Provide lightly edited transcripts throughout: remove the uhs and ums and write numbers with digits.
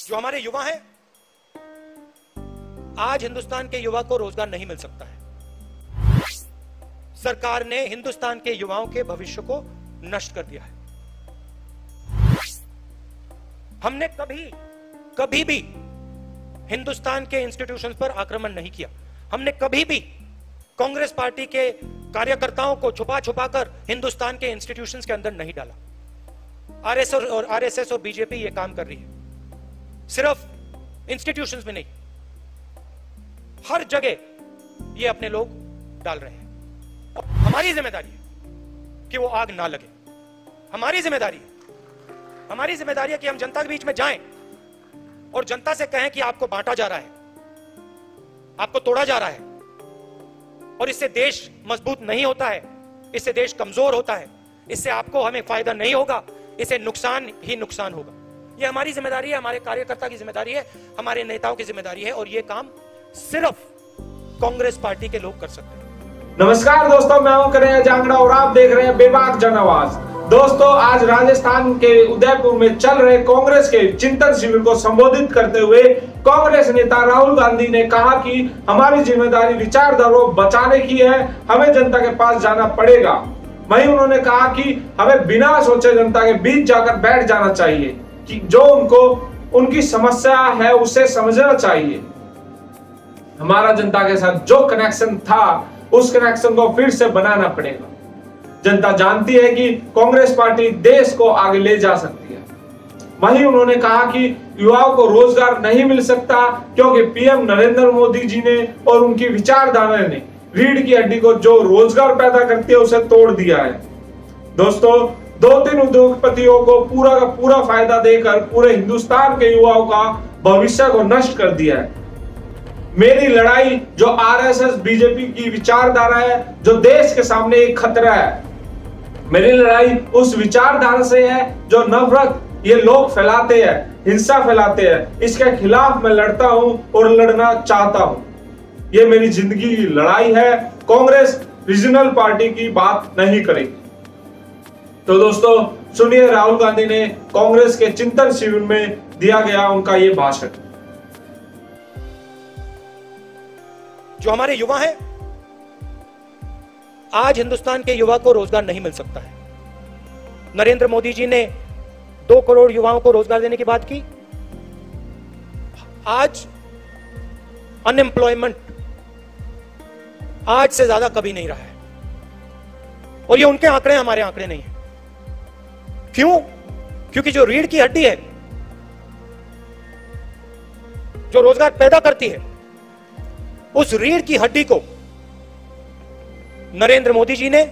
जो हमारे युवा हैं, आज हिंदुस्तान के युवा को रोजगार नहीं मिल सकता है। सरकार ने हिंदुस्तान के युवाओं के भविष्य को नष्ट कर दिया है। हमने कभी भी हिंदुस्तान के इंस्टीट्यूशंस पर आक्रमण नहीं किया। हमने कभी भी कांग्रेस पार्टी के कार्यकर्ताओं को छुपा कर हिंदुस्तान के इंस्टीट्यूशंस के अंदर नहीं डाला। आरएसएस और बीजेपी ये काम कर रही है, सिर्फ इंस्टीट्यूशंस में नहीं, हर जगह ये अपने लोग डाल रहे हैं। और हमारी जिम्मेदारी है कि वो आग ना लगे। हमारी जिम्मेदारी है कि हम जनता के बीच में जाएं और जनता से कहें कि आपको बांटा जा रहा है, आपको तोड़ा जा रहा है, और इससे देश मजबूत नहीं होता है, इससे देश कमजोर होता है, इससे आपको हमें फायदा नहीं होगा, इससे नुकसान ही नुकसान होगा। ये हमारी जिम्मेदारी है, हमारे कार्यकर्ता की जिम्मेदारी है, हमारे नेताओं की जिम्मेदारी है, और ये काम सिर्फ कांग्रेस पार्टी के लोग कर सकते हैं। नमस्कार दोस्तों, मैं हूं कन्हैया जांगड़ा और आप देख रहे हैं बेबाक जन आवाज। दोस्तों, आज राजस्थान के उदयपुर में चल रहे कांग्रेस के चिंतन शिविर को संबोधित करते हुए कांग्रेस नेता राहुल गांधी ने कहा कि हमारी जिम्मेदारी विचारधारा को बचाने की है, हमें जनता के पास जाना पड़ेगा। वहीं उन्होंने कहा कि हमें बिना सोचे जनता के बीच जाकर बैठ जाना चाहिए, कि जो उनकी समस्या है उसे समझना चाहिए। हमारा जनता के साथ जो कनेक्शन था उस कनेक्शन को फिर से बनाना पड़ेगा। जनता जानती है कि कांग्रेस पार्टी देश को आगे ले जा सकती है। वहीं उन्होंने कहा कि युवाओं को रोजगार नहीं मिल सकता क्योंकि पीएम नरेंद्र मोदी जी ने और उनकी विचारधारा ने रीढ़ की हड्डी को जो रोजगार पैदा करती है उसे तोड़ दिया है। दोस्तों, 2-3 उद्योगपतियों को पूरा का पूरा फायदा देकर पूरे हिंदुस्तान के युवाओं का भविष्य को नष्ट कर दिया है। मेरी लड़ाई जो आरएसएस बीजेपी की विचारधारा है, जो देश के सामने एक खतरा है, मेरी लड़ाई उस विचारधारा से है जो नफरत ये लोग फैलाते हैं, हिंसा फैलाते हैं। इसके खिलाफ मैं लड़ता हूं और लड़ना चाहता हूं। ये मेरी जिंदगी की लड़ाई है। कांग्रेस रीजनल पार्टी की बात नहीं करेगी। तो दोस्तों, सुनिए राहुल गांधी ने कांग्रेस के चिंतन शिविर में दिया गया उनका ये भाषण। जो हमारे युवा हैं, आज हिंदुस्तान के युवा को रोजगार नहीं मिल सकता है। नरेंद्र मोदी जी ने 2 करोड़ युवाओं को रोजगार देने की बात की। आज अनएम्प्लॉयमेंट आज से ज्यादा कभी नहीं रहा है, और ये उनके आंकड़े, हमारे आंकड़े नहीं है। क्यों? क्योंकि जो रीढ़ की हड्डी है, जो रोजगार पैदा करती है, उस रीढ़ की हड्डी को नरेंद्र मोदी जी ने,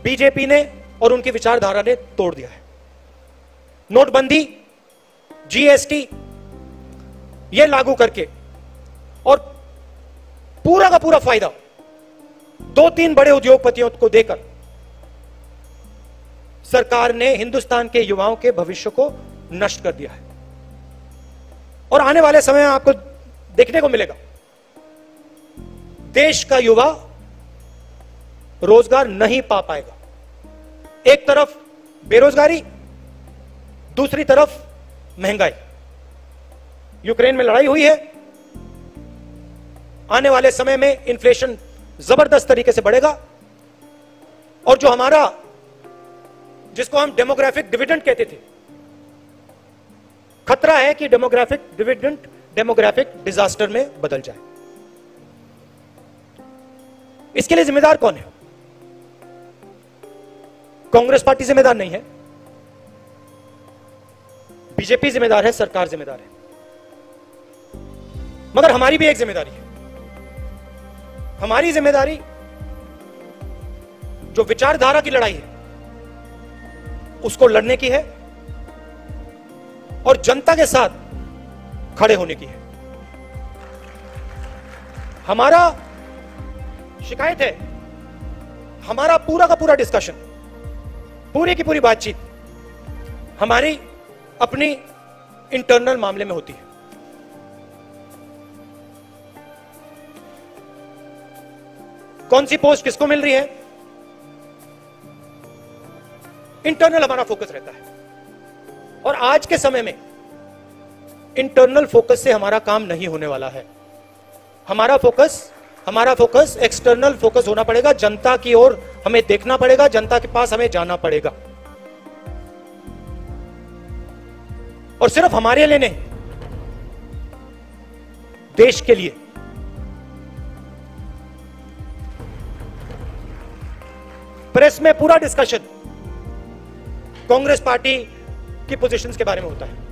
बीजेपी ने और उनकी विचारधारा ने तोड़ दिया है। नोटबंदी, जीएसटी ये लागू करके और पूरा का पूरा फायदा 2-3 बड़े उद्योगपतियों को देकर सरकार ने हिंदुस्तान के युवाओं के भविष्य को नष्ट कर दिया है। और आने वाले समय में आपको देखने को मिलेगा, देश का युवा रोजगार नहीं पा पाएगा। एक तरफ बेरोजगारी, दूसरी तरफ महंगाई। यूक्रेन में लड़ाई हुई है, आने वाले समय में इन्फ्लेशन जबरदस्त तरीके से बढ़ेगा, और जो हमारा, जिसको हम डेमोग्राफिक डिविडेंड कहते थे, खतरा है कि डेमोग्राफिक डिविडेंड डेमोग्राफिक डिजास्टर में बदल जाए। इसके लिए जिम्मेदार कौन है? कांग्रेस पार्टी जिम्मेदार नहीं है, बीजेपी जिम्मेदार है, सरकार जिम्मेदार है। मगर हमारी भी एक जिम्मेदारी है। हमारी जिम्मेदारी जो विचारधारा की लड़ाई है उसको लड़ने की है, और जनता के साथ खड़े होने की है। हमारा शिकायत है, हमारा पूरा का पूरा डिस्कशन, पूरी की पूरी बातचीत हमारी अपनी इंटरनल मामले में होती है। कौन सी पोस्ट किसको मिल रही है, इंटरनल हमारा फोकस रहता है। और आज के समय में इंटरनल फोकस से हमारा काम नहीं होने वाला है। हमारा फोकस एक्सटर्नल फोकस होना पड़ेगा। जनता की ओर हमें देखना पड़ेगा, जनता के पास हमें जाना पड़ेगा, और सिर्फ हमारे लिए नहीं, देश के लिए। प्रेस में पूरा डिस्कशन कांग्रेस पार्टी की पोजीशंस के बारे में होता है।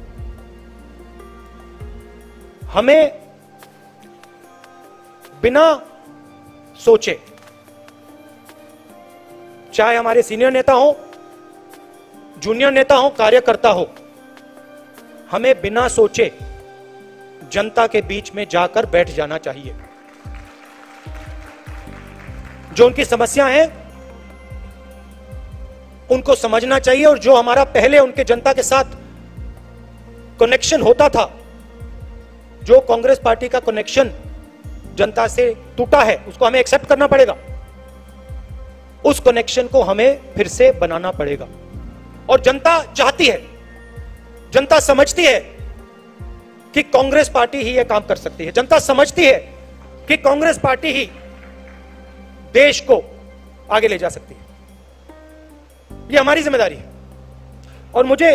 हमें बिना सोचे, चाहे हमारे सीनियर नेता हो, जूनियर नेता हो, कार्यकर्ता हो, हमें बिना सोचे जनता के बीच में जाकर बैठ जाना चाहिए। जो उनकी समस्या है उनको समझना चाहिए, और जो हमारा पहले उनके जनता के साथ कनेक्शन होता था, जो कांग्रेस पार्टी का कनेक्शन जनता से टूटा है, उसको हमें एक्सेप्ट करना पड़ेगा। उस कनेक्शन को हमें फिर से बनाना पड़ेगा। और जनता चाहती है, जनता समझती है कि कांग्रेस पार्टी ही यह काम कर सकती है। जनता समझती है कि कांग्रेस पार्टी ही देश को आगे ले जा सकती है। यह हमारी जिम्मेदारी है। और मुझे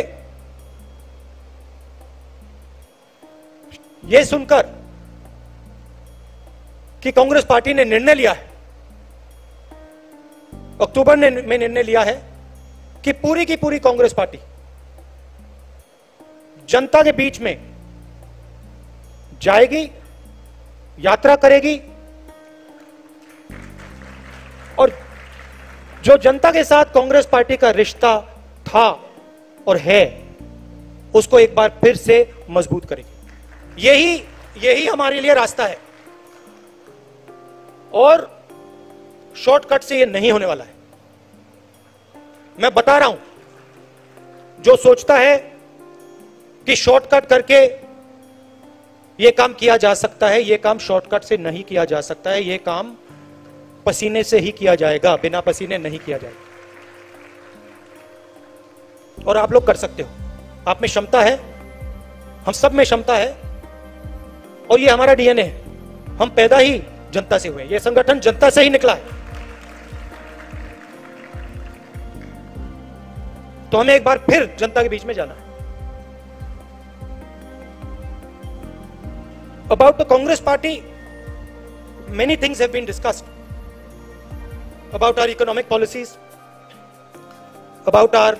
यह सुनकर कि कांग्रेस पार्टी ने निर्णय लिया है, अक्टूबर में निर्णय लिया है कि पूरी की पूरी कांग्रेस पार्टी जनता के बीच में जाएगी, यात्रा करेगी, और जो जनता के साथ कांग्रेस पार्टी का रिश्ता था और है, उसको एक बार फिर से मजबूत करेगी। यही हमारे लिए रास्ता है, और शॉर्टकट से यह नहीं होने वाला है। मैं बता रहा हूं, जो सोचता है कि शॉर्टकट करके यह काम किया जा सकता है, यह काम शॉर्टकट से नहीं किया जा सकता है। यह काम पसीने से ही किया जाएगा, बिना पसीने नहीं किया जाएगा। और आप लोग कर सकते हो, आप में क्षमता है, हम सब में क्षमता है, और यह हमारा डीएनए है। हम पैदा ही जनता से हुए, यह संगठन जनता से ही निकला है। तो हमें एक बार फिर जनता के बीच में जाना है। About the Congress party, many things have been discussed. About our economic policies, about our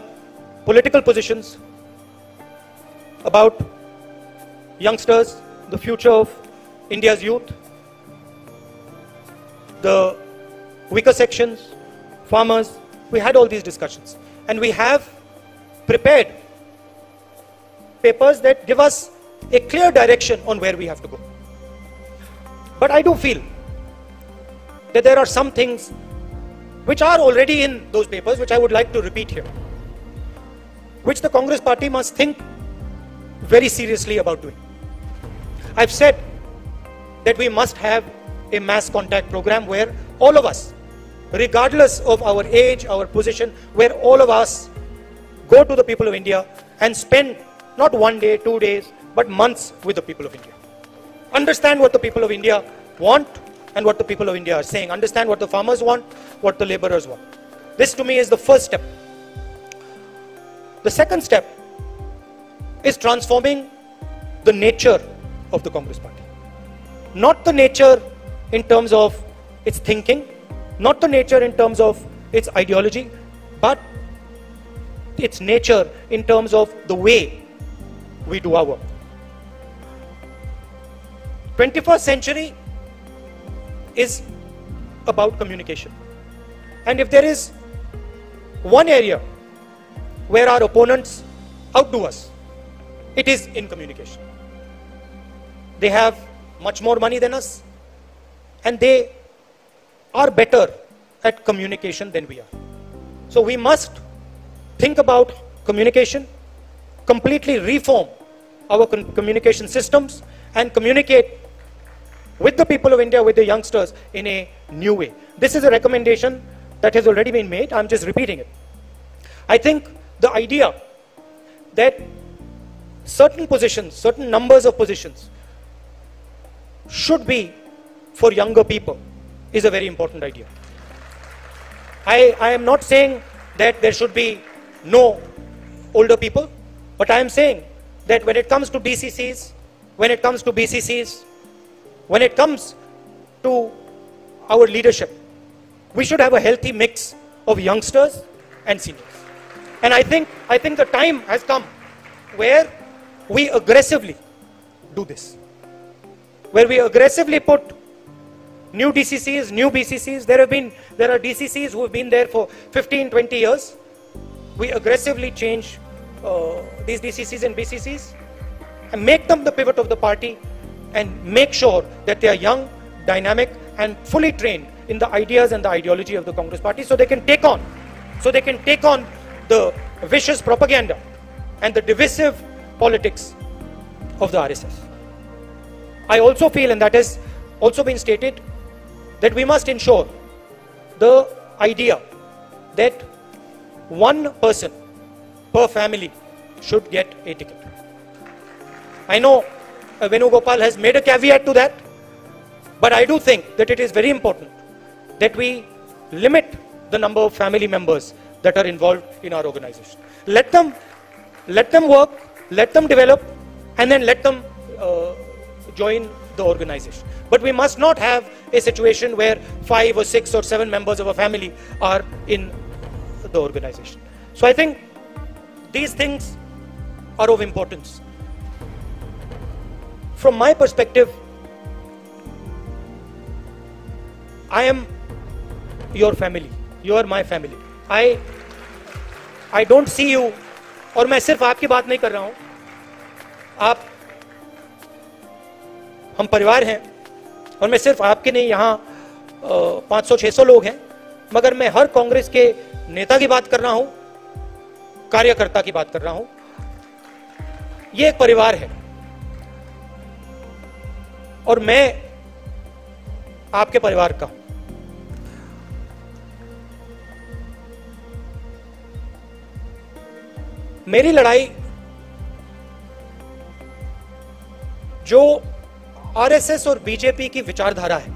political positions, about youngsters, the future of India's youth, the weaker sections, farmers. We had all these discussions, and we have prepared papers that give us a clear direction on where we have to go. But I do feel that there are some things which are already in those papers, which I would like to repeat here, which the Congress party must think very seriously about doing. I've said that we must have a mass contact program where all of us, regardless of our age, our position, where all of us go to the people of India and spend not 1 day, 2 days, but months with the people of India. Understand what the people of India want and what the people of India are saying. Understand what the farmers want, what the laborers want. This to me is the first step. The second step is transforming the nature of the Congress party. Not the nature in terms of its thinking, not the nature in terms of its ideology, but its nature in terms of the way we do our work. 21st century is about communication. And if there is one area where our opponents outdo us, it is in communication. They have much more money than us, and they are better at communication than we are. So we must think about communication, completely reform our communication systems, and communicate with the people of India, with the youngsters, in a new way. This is a recommendation that has already been made. I'm just repeating it. I think the idea that certain positions, certain numbers of positions should be for younger people is a very important idea. I am not saying that there should be no older people, but I am saying that when it comes to DCCs, when it comes to BCCs, when it comes to our leadership, we should have a healthy mix of youngsters and seniors. And I think the time has come where we aggressively do this, where we aggressively put new DCCs, new BCCs. There are DCCs who have been there for 15, 20 years. We aggressively change these DCCs and BCCs and make them the pivot of the party and make sure that they are young, dynamic and fully trained in the ideas and the ideology of the Congress party, so they can take on the vicious propaganda and the divisive politics of the RSS. I also feel, and that has also been stated, that we must ensure the idea that one person per family should get a ticket. I know Venugopal has made a caveat to that, but I do think that it is very important that we limit the number of family members that are involved in our organization. Let them work, let them develop, and then let them join the organization. But we must not have a situation where 5 or 6 or 7 members of a family are in the organization. So I think these things are of importance. From my perspective, I am your family, you are my family. I don't see you, और मैं सिर्फ आपकी बात नहीं कर रहा हूं, आप, हम परिवार हैं, और मैं सिर्फ आपके नहीं, यहाँ 500-600 लोग हैं, मगर मैं हर कांग्रेस के नेता की बात कर रहा हूं, कार्यकर्ता की बात कर रहा हूं. ये एक परिवार है और मैं आपके परिवार का हूं. मेरी लड़ाई जो आरएसएस और बीजेपी की विचारधारा है,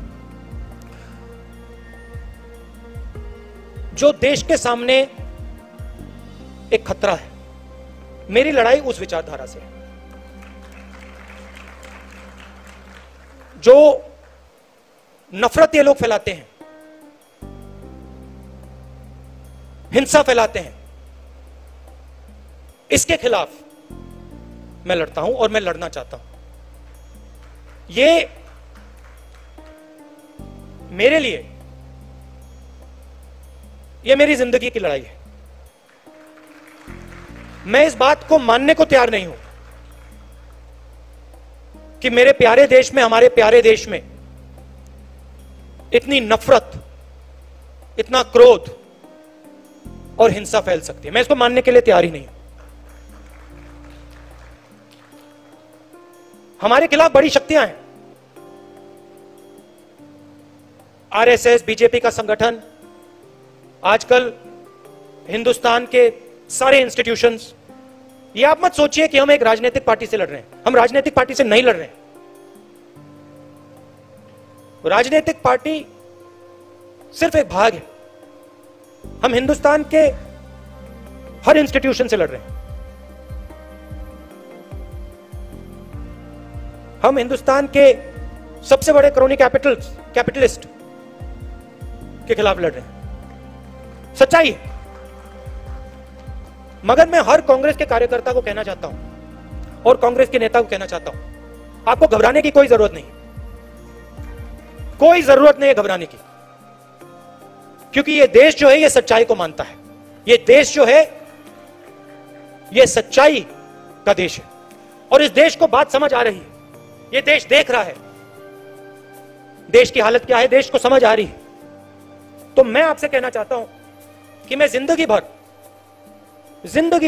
जो देश के सामने एक खतरा है, मेरी लड़ाई उस विचारधारा से है. जो नफरत ये लोग फैलाते हैं, हिंसा फैलाते हैं, इसके खिलाफ मैं लड़ता हूं और मैं लड़ना चाहता हूं. ये मेरे लिए, ये मेरी जिंदगी की लड़ाई है. मैं इस बात को मानने को तैयार नहीं हूं कि मेरे प्यारे देश में, हमारे प्यारे देश में इतनी नफरत, इतना क्रोध और हिंसा फैल सकती है. मैं इसको मानने के लिए तैयार ही नहीं हूं. हमारे खिलाफ बड़ी शक्तियां हैं. आरएसएस, बीजेपी का संगठन, आजकल हिंदुस्तान के सारे इंस्टीट्यूशंस. ये आप मत सोचिए कि हम एक राजनीतिक पार्टी से लड़ रहे हैं. हम राजनीतिक पार्टी से नहीं लड़ रहे हैं. राजनीतिक पार्टी सिर्फ एक भाग है. हम हिंदुस्तान के हर इंस्टीट्यूशन से लड़ रहे हैं. हम हिंदुस्तान के सबसे बड़े क्रोनी कैपिटलिस्ट के खिलाफ लड़ रहे हैं. सच्चाई है. मगर मैं हर कांग्रेस के कार्यकर्ता को कहना चाहता हूं और कांग्रेस के नेता को कहना चाहता हूं, आपको घबराने की कोई जरूरत नहीं. कोई जरूरत नहीं है घबराने की, क्योंकि ये देश जो है ये सच्चाई को मानता है. ये देश जो है ये सच्चाई का देश है और इस देश को बात समझ आ रही है. ये देश देख रहा है देश की हालत क्या है, देश को समझ आ रही है. तो मैं आपसे कहना चाहता हूं कि मैं जिंदगी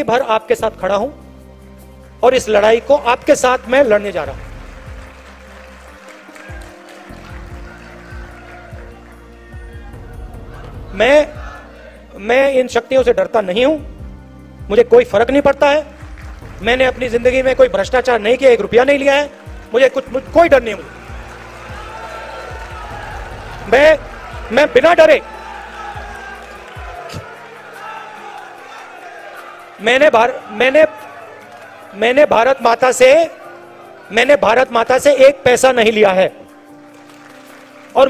भर आपके साथ खड़ा हूं और इस लड़ाई को आपके साथ मैं लड़ने जा रहा हूं. मैं इन शक्तियों से डरता नहीं हूं. मुझे कोई फर्क नहीं पड़ता है मैंने अपनी जिंदगी में कोई भ्रष्टाचार नहीं किया, 1 रुपया नहीं लिया है, मुझे कोई डर नहीं है। मैं बिना डरे मैंने भारत माता से 1 पैसा नहीं लिया है और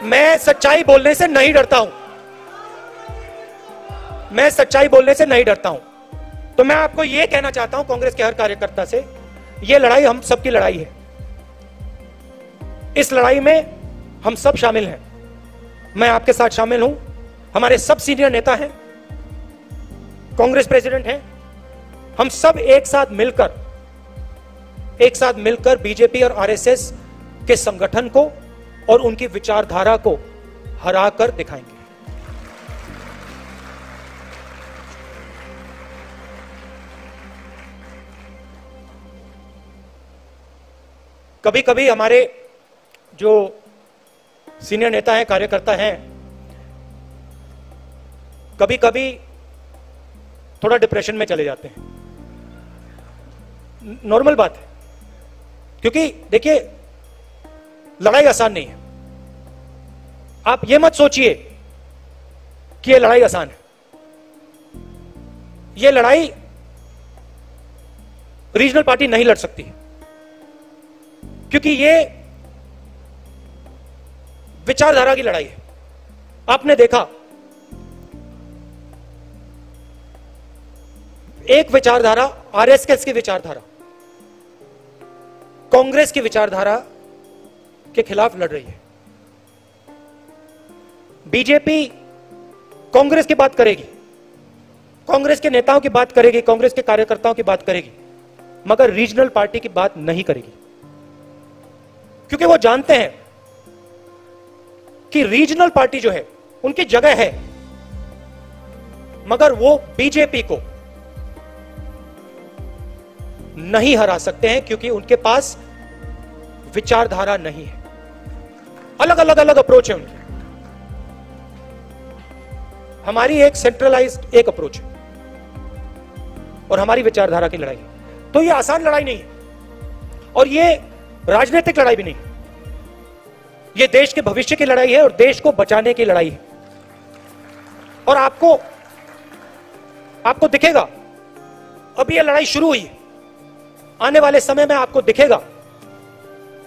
मैं सच्चाई बोलने से नहीं डरता हूं। मैं सच्चाई बोलने से नहीं डरता हूं। तो मैं आपको यह कहना चाहता हूं कांग्रेस के हर कार्यकर्ता से, यह लड़ाई हम सबकी लड़ाई है। इस लड़ाई में हम सब शामिल हैं। मैं आपके साथ शामिल हूं। हमारे सब सीनियर नेता हैं, कांग्रेस प्रेसिडेंट हैं। हम सब एक साथ मिलकर बीजेपी और आरएसएस के संगठन को और उनकी विचारधारा को हराकर दिखाएंगे। कभी कभी हमारे जो सीनियर नेता हैं, कार्यकर्ता हैं, कभी कभी थोड़ा डिप्रेशन में चले जाते हैं। नॉर्मल बात है, क्योंकि देखिए लड़ाई आसान नहीं है। आप ये मत सोचिए कि ये लड़ाई आसान है। ये लड़ाई रीजनल पार्टी नहीं लड़ सकती, क्योंकि ये विचारधारा की लड़ाई है। आपने देखा एक विचारधारा आरएसएस की विचारधारा कांग्रेस की विचारधारा के खिलाफ लड़ रही है। बीजेपी कांग्रेस की बात करेगी, कांग्रेस के नेताओं की बात करेगी, कांग्रेस के कार्यकर्ताओं की बात करेगी, मगर रीजनल पार्टी की बात नहीं करेगी, क्योंकि वो जानते हैं कि रीजनल पार्टी जो है उनकी जगह है, मगर वो बीजेपी को नहीं हरा सकते हैं, क्योंकि उनके पास विचारधारा नहीं है। अलग अप्रोच है उनकी। हमारी एक सेंट्रलाइज्ड एक अप्रोच है और हमारी विचारधारा की लड़ाई है। तो ये आसान लड़ाई नहीं है और ये राजनीतिक लड़ाई भी नहीं है। ये देश के भविष्य की लड़ाई है और देश को बचाने की लड़ाई है। और आपको दिखेगा, अभी ये लड़ाई शुरू हुई है, आने वाले समय में आपको दिखेगा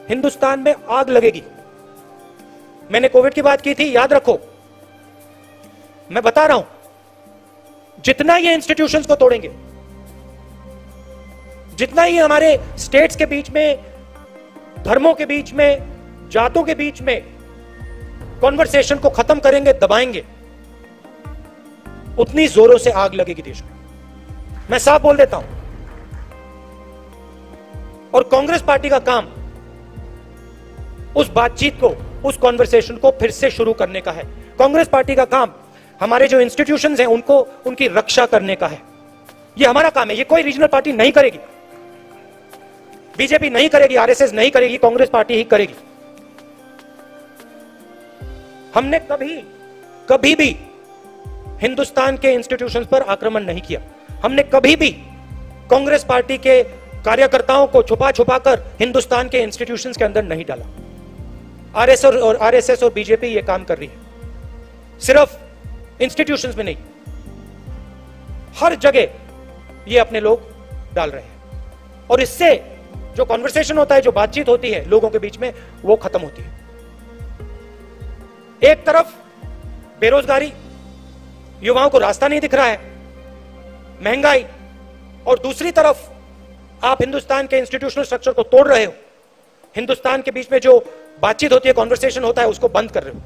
हिंदुस्तान में आग लगेगी। मैंने कोविड की बात की थी, याद रखो, मैं बता रहा हूं, जितना ये इंस्टीट्यूशंस को तोड़ेंगे, जितना ही हमारे स्टेट्स के बीच में, धर्मों के बीच में, जातों के बीच में कॉन्वर्सेशन को खत्म करेंगे, दबाएंगे, उतनी जोरों से आग लगेगी देश में। मैं साफ बोल देता हूं। और कांग्रेस पार्टी का काम उस बातचीत को, उस कॉन्वर्सेशन को फिर से शुरू करने का है। कांग्रेस पार्टी का काम हमारे जो इंस्टीट्यूशंस हैं उनको, उनकी रक्षा करने का है। यह हमारा काम है। ये कोई रीजनल पार्टी नहीं करेगी, बीजेपी नहीं करेगी, आरएसएस नहीं करेगी, कांग्रेस पार्टी ही करेगी। हमने कभी भी हिंदुस्तान के इंस्टीट्यूशंस पर आक्रमण नहीं किया। हमने कभी भी कांग्रेस पार्टी के कार्यकर्ताओं को छुपा कर हिंदुस्तान के इंस्टीट्यूशंस के अंदर नहीं डाला। आरएसएस और बीजेपी ये काम कर रही है, सिर्फ इंस्टीट्यूशंस में नहीं, हर जगह ये अपने लोग डाल रहे हैं। और इससे जो कॉन्वर्सेशन होता है, जो बातचीत होती है लोगों के बीच में, वो खत्म होती है। एक तरफ बेरोजगारी, युवाओं को रास्ता नहीं दिख रहा है, महंगाई, और दूसरी तरफ आप हिंदुस्तान के इंस्टीट्यूशनल स्ट्रक्चर को तोड़ रहे हो। हिंदुस्तान के बीच में जो बातचीत होती है, कॉन्वर्सेशन होता है, उसको बंद कर रहे हो।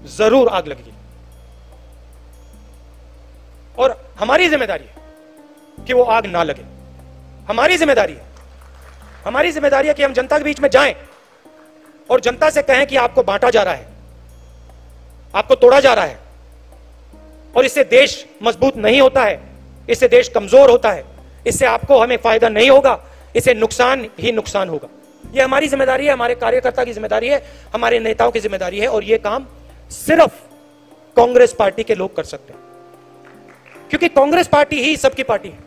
जरूर आग लगेगी। और हमारी जिम्मेदारी है कि वो आग ना लगे। हमारी जिम्मेदारी है कि हम जनता के बीच में जाएं और जनता से कहें कि आपको बांटा जा रहा है, आपको तोड़ा जा रहा है, और इससे देश मजबूत नहीं होता है, इससे देश कमजोर होता है, इससे आपको हमें फायदा नहीं होगा, इससे नुकसान ही नुकसान होगा। यह हमारी जिम्मेदारी है, हमारे कार्यकर्ता की जिम्मेदारी है, हमारे नेताओं की जिम्मेदारी है। और यह काम सिर्फ कांग्रेस पार्टी के लोग कर सकते हैं, क्योंकि कांग्रेस पार्टी ही सबकी पार्टी है।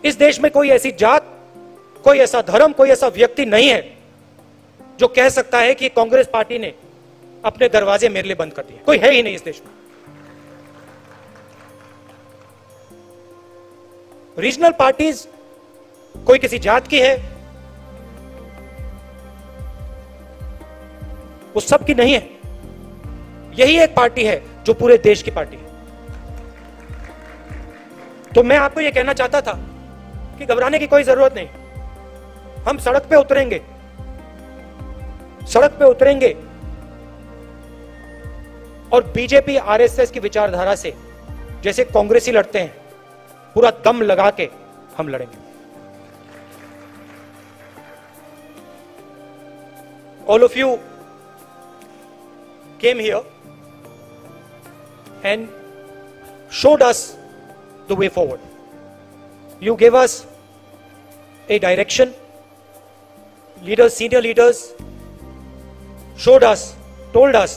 इस देश में कोई ऐसी जात, कोई ऐसा धर्म, कोई ऐसा व्यक्ति नहीं है जो कह सकता है कि कांग्रेस पार्टी ने अपने दरवाजे मेरे लिए बंद कर दिए। कोई है ही नहीं इस देश में। रीजनल पार्टीज कोई किसी जात की है, वो सब की नहीं है। यही एक पार्टी है जो पूरे देश की पार्टी है। तो मैं आपको यह कहना चाहता था कि घबराने की कोई जरूरत नहीं। हम सड़क पे उतरेंगे, सड़क पे उतरेंगे और बीजेपी आरएसएस की विचारधारा से जैसे कांग्रेसी लड़ते हैं, पूरा दम लगा के हम लड़ेंगे। All of you came here and showed us the way forward. You gave us a direction. Leaders, senior leaders showed us, told us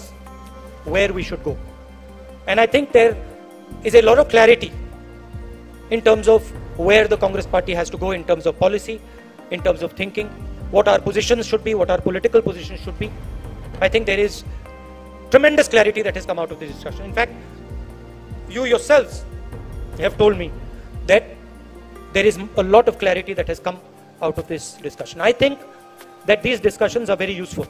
where we should go. And I think there is a lot of clarity in terms of where the Congress party has to go in terms of policy, in terms of thinking, what our positions should be, what our political positions should be. I think there is tremendous clarity that has come out of this discussion. In fact, you yourselves have told me that there is a lot of clarity that has come out of this discussion. I think that these discussions are very useful.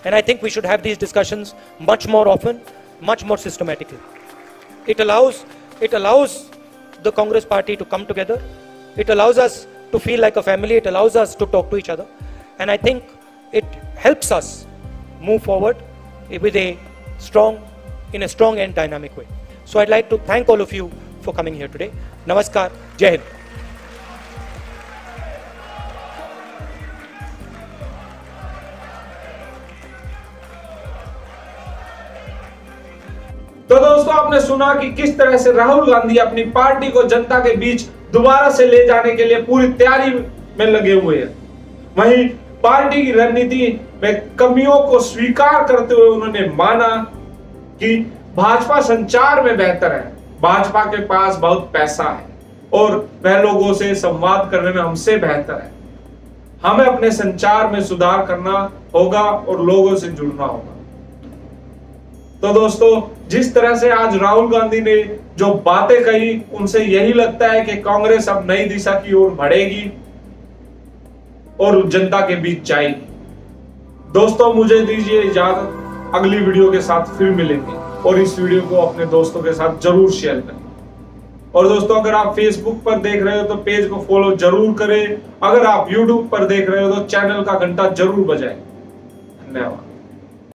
And I think we should have these discussions much more often, much more systematically. It allows the Congress party to come together. It allows us to feel like a family. It allows us to talk to each other. And I think it helps us move forward with a strong and dynamic way. So I'd like to thank all of you for coming here today. Namaskar. Jai Hind. तो दोस्तों, आपने सुना कि किस तरह से राहुल गांधी अपनी party को जनता के बीच दोबारा से ले जाने के लिए पूरी तैयारी में लगे हुए हैं। वहीं पार्टी की रणनीति में कमियों को स्वीकार करते हुए उन्होंने माना कि भाजपा संचार में बेहतर है, भाजपा के पास बहुत पैसा है और वह लोगों से संवाद करने में हमसे बेहतर है। हमें अपने संचार में सुधार करना होगा और लोगों से जुड़ना होगा। तो दोस्तों, जिस तरह से आज राहुल गांधी ने जो बातें कही, उनसे यही लगता है कि कांग्रेस अब नई दिशा की ओर बढ़ेगी और जनता के बीच जाएगी। दोस्तों, मुझे दीजिए इजाजत, अगली वीडियो के साथ फिर मिलेंगे और इस वीडियो को अपने दोस्तों के साथ जरूर शेयर करें। और दोस्तों, अगर आप फेसबुक पर देख रहे हो तो पेज को फॉलो जरूर करें। अगर आप यूट्यूब पर देख रहे हो तो चैनल का घंटा जरूर बजाएं। धन्यवाद।